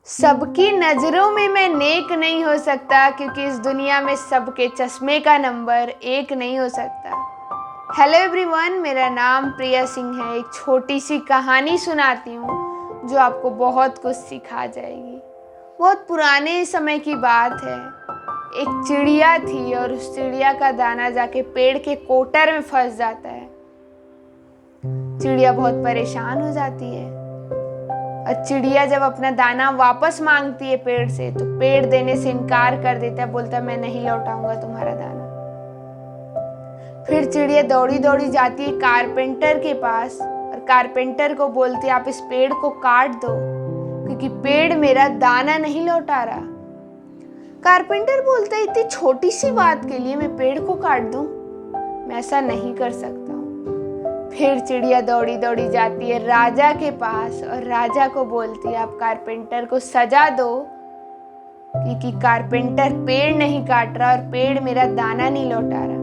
सबकी नज़रों में मैं नेक नहीं हो सकता, क्योंकि इस दुनिया में सबके चश्मे का नंबर एक नहीं हो सकता। हेलो एवरीवन, मेरा नाम प्रिया सिंह है। एक छोटी सी कहानी सुनाती हूँ जो आपको बहुत कुछ सिखा जाएगी। बहुत पुराने समय की बात है। एक चिड़िया थी और उस चिड़िया का दाना जाके पेड़ के कोटर में फंस जाता है। चिड़िया बहुत परेशान हो जाती है और चिड़िया जब अपना दाना वापस मांगती है पेड़ से, तो पेड़ देने से इनकार कर देता है, बोलता है मैं नहीं लौटाऊंगा तुम्हारा दाना। फिर चिड़िया दौड़ी दौड़ी जाती है कारपेंटर के पास और कारपेंटर को बोलती है आप इस पेड़ को काट दो, क्योंकि पेड़ मेरा दाना नहीं लौटा रहा। कारपेंटर बोलता है इतनी छोटी सी बात के लिए मैं पेड़ को काट दूं? मैं ऐसा नहीं कर सकता। फिर चिड़िया दौड़ी दौड़ी जाती है राजा के पास और राजा को बोलती है आप कारपेंटर को सजा दो, क्योंकि कारपेंटर पेड़ नहीं काट रहा और पेड़ मेरा दाना नहीं लौटा रहा।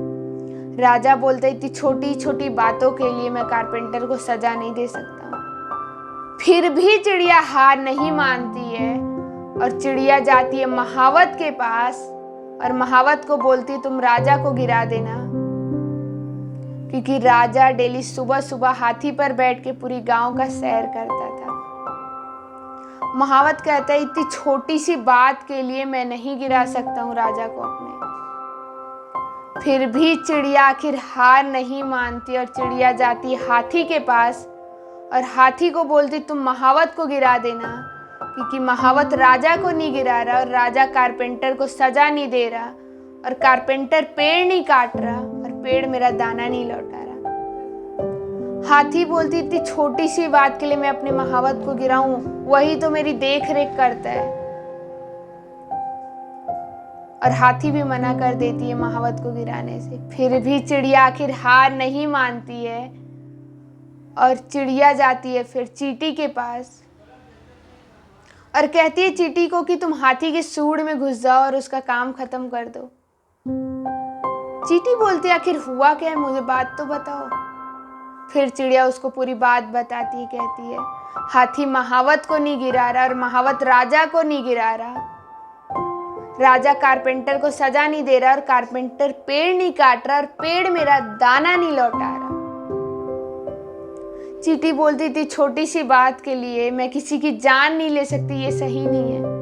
राजा बोलता है इतनी छोटी छोटी बातों के लिए मैं कारपेंटर को सजा नहीं दे सकता। फिर भी चिड़िया हार नहीं मानती है और चिड़िया जाती है महावत के पास और महावत को बोलती है तुम राजा को गिरा देना, क्योंकि राजा डेली सुबह सुबह हाथी पर बैठ के पूरी गांव का सैर करता था। महावत कहता है इतनी छोटी सी बात के लिए मैं नहीं गिरा सकता हूँ राजा को अपने। फिर भी चिड़िया आखिर हार नहीं मानती और चिड़िया जाती हाथी के पास और हाथी को बोलती तुम महावत को गिरा देना, क्योंकि महावत राजा को नहीं गिरा रहा और राजा कारपेंटर को सजा नहीं दे रहा और कारपेंटर पेड़ नहीं काट रहा और पेड़ मेरा दाना नहीं लौटा रहा। हाथी बोलती इतनी छोटी सी बात के लिए मैं अपने महावत को गिराऊं, वही तो मेरी देख रेख करता है। और हाथी भी मना कर देती है महावत को गिराने से। फिर भी चिड़िया आखिर हार नहीं मानती है और चिड़िया जाती है फिर चींटी के पास और कहती है चींटी को कि तुम हाथी के सूंड में घुस जाओ और उसका काम खत्म कर दो। चींटी बोलती आखिर हुआ क्या है, मुझे बात तो बताओ। फिर चिड़िया उसको पूरी बात बताती है, कहती है हाथी महावत को नहीं गिरा रहा और महावत राजा को नहीं गिरा रहा। राजा कारपेंटर को सजा नहीं दे रहा और कारपेंटर पेड़ नहीं काट रहा और पेड़ मेरा दाना नहीं लौटा रहा। चींटी बोलती थी छोटी सी बात के लिए मैं किसी की जान नहीं ले सकती, ये सही नहीं है।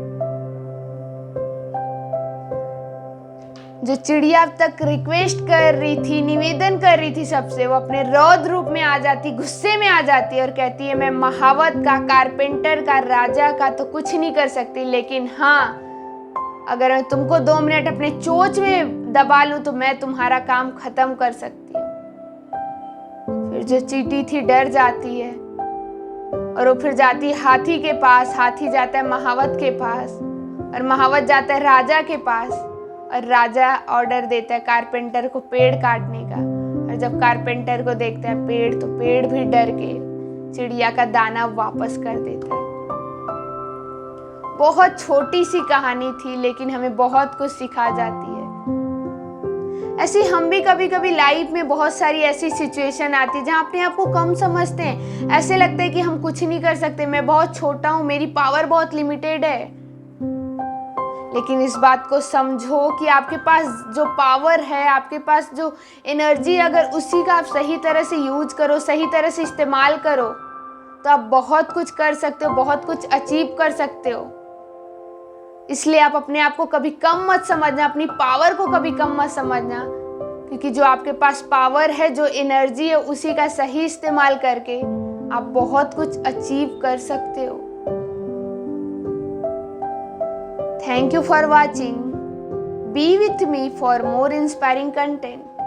जो चिड़िया अब तक रिक्वेस्ट कर रही थी, निवेदन कर रही थी सबसे, वो अपने रौद्र रूप में आ जाती, गुस्से में आ जाती और कहती है मैं महावत का, कारपेंटर का, राजा का तो कुछ नहीं कर सकती, लेकिन हाँ अगर मैं तुमको 2 मिनट अपने चोंच में दबा लूं तो मैं तुम्हारा काम खत्म कर सकती हूँ। फिर जो चींटी थी डर जाती है और वो फिर जाती है हाथी के पास। हाथी जाता है महावत के पास और महावत जाता है राजा के पास और राजा ऑर्डर देता है कारपेंटर को पेड़ काटने का। और जब कारपेंटर को देखता है पेड़, तो पेड़ भी डर के चिड़िया का दाना वापस कर देता है। बहुत छोटी सी कहानी थी, लेकिन हमें बहुत कुछ सिखा जाती है। ऐसे हम भी कभी कभी लाइफ में बहुत सारी ऐसी सिचुएशन आती है जहाँ अपने आप को कम समझते हैं। ऐसे लगता है कि हम कुछ नहीं कर सकते, मैं बहुत छोटा हूँ, मेरी पावर बहुत लिमिटेड है। लेकिन इस बात को समझो कि आपके पास जो पावर है, आपके पास जो एनर्जी, अगर उसी का आप सही तरह से यूज करो, सही तरह से इस्तेमाल करो, तो आप बहुत कुछ कर सकते हो, बहुत कुछ अचीव कर सकते हो। इसलिए आप अपने आप को कभी कम मत समझना, अपनी पावर को कभी कम मत समझना, क्योंकि जो आपके पास पावर है, जो एनर्जी है, उसी का सही इस्तेमाल करके आप बहुत कुछ अचीव कर सकते हो। Thank you for watching. Be with me for more inspiring content.